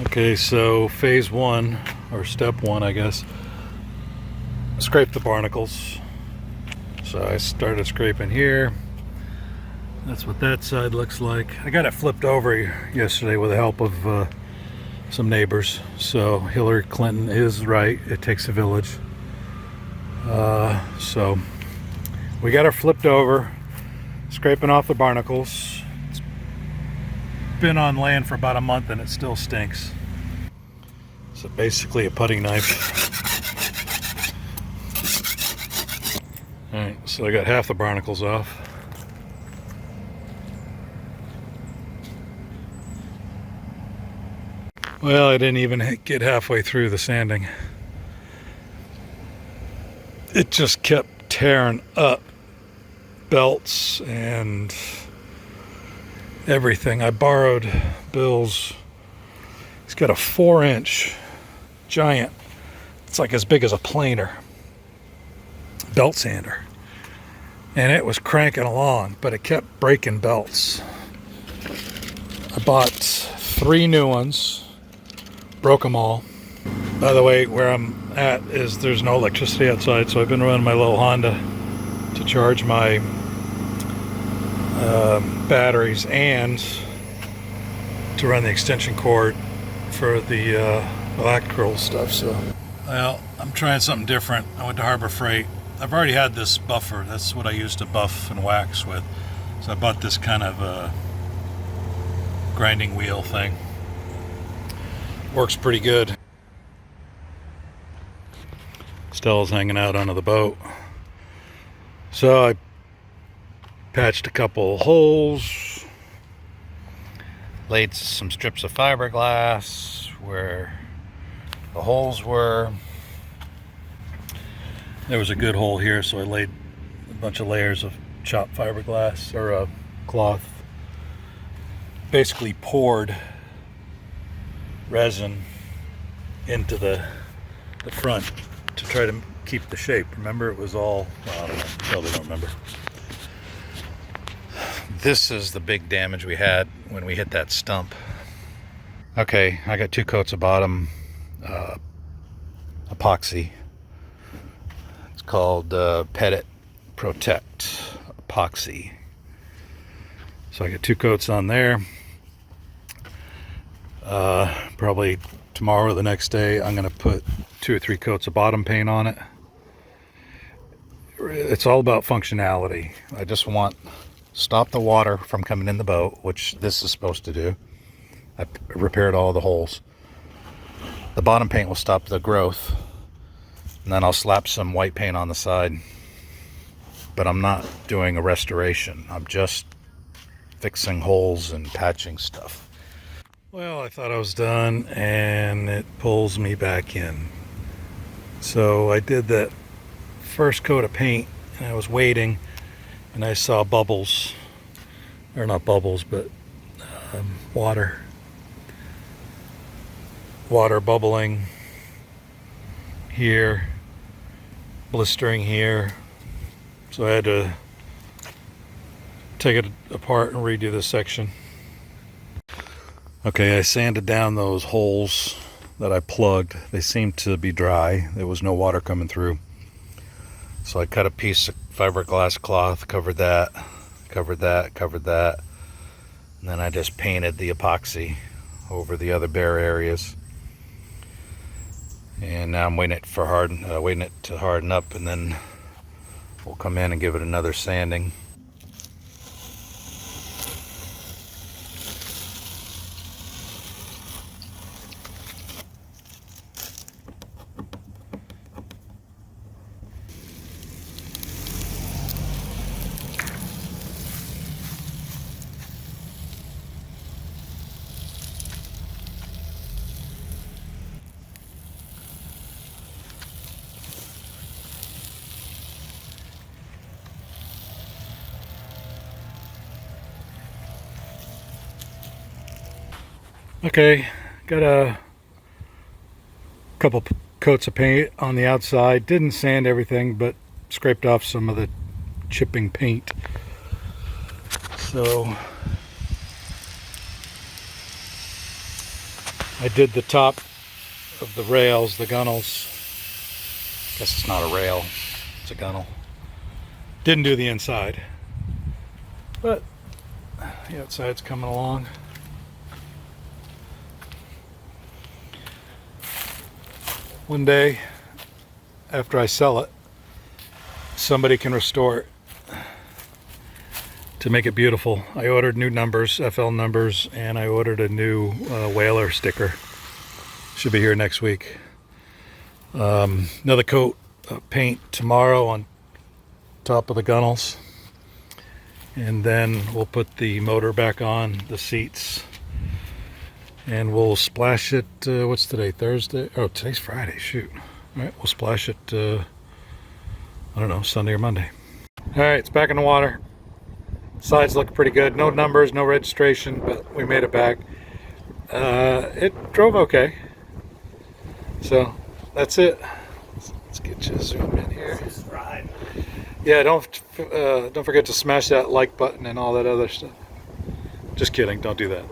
Okay, so phase one, or step one, I guess, scrape the barnacles. So I started scraping here. That's what that side looks like. I got it flipped over yesterday with the help of some neighbors. So Hillary Clinton is right. It takes a village. So we got her flipped over, scraping off the barnacles. It's been on land for about a month and it still stinks. So basically a putty knife. Alright, so I got half the barnacles off. Well, I didn't even get halfway through the sanding. It just kept tearing up belts and everything. I borrowed Bill's. He's got a 4-inch giant. It's like as big as a planer belt sander. And it was cranking along, but it kept breaking belts. I bought 3 new ones, broke them all. By the way, where I'm at is there's no electricity outside, so I've been running my little Honda to charge my batteries and to run the extension cord for the electrical stuff. So, well, I'm trying something different. I went to Harbor Freight. I've already had this buffer. That's what I used to buff and wax with. So I bought this kind of grinding wheel thing. Works pretty good. Stella's hanging out under the boat. So I patched a couple holes, laid some strips of fiberglass where the holes were. There was a good hole here, so I laid a bunch of layers of chopped fiberglass or cloth. Basically poured resin into the front to try to keep the shape. Remember, it was all, well, I don't know, probably don't remember. This is the big damage we had when we hit that stump. Okay, I got 2 coats of bottom epoxy. It's called Petit Protect epoxy. So I got 2 coats on there. Probably tomorrow or the next day I'm going to put 2 or 3 coats of bottom paint on it. It's all about functionality. I just want stop the water from coming in the boat, which this is supposed to do. I repaired all the holes. The bottom paint will stop the growth, and then I'll slap some white paint on the side. But I'm not doing a restoration. I'm just fixing holes and patching stuff. Well, I thought I was done, and it pulls me back in. So I did that first coat of paint, and I was waiting, and I saw bubbles, or not bubbles, but water bubbling here, blistering here. So I had to take it apart and redo this section. Okay, I sanded down those holes that I plugged. They seemed to be dry. There was no water coming through. So I cut a piece of fiberglass cloth, covered that, and then I just painted the epoxy over the other bare areas. And now I'm waiting it to harden up, and then we'll come in and give it another sanding. Okay, got a couple coats of paint on the outside. Didn't sand everything, but scraped off some of the chipping paint. So I did the top of the rails, the gunnels. Guess it's not a rail, it's a gunnel. Didn't do the inside, but the outside's coming along. One day, after I sell it, somebody can restore it to make it beautiful. I ordered new numbers, FL numbers, and I ordered a new whaler sticker. Should be here next week. Another coat of paint tomorrow on top of the gunnels, and then we'll put the motor back on the seats, and we'll splash it. What's today? Thursday? Oh, today's Friday. Shoot. All right, we'll splash it. I don't know, Sunday or Monday. All right, it's back in the water. Sides look pretty good. No numbers, no registration, but we made it back. It drove okay. So that's it. Let's get you zoom in here. Subscribe. Yeah, don't forget to smash that like button and all that other stuff. Just kidding, don't do that.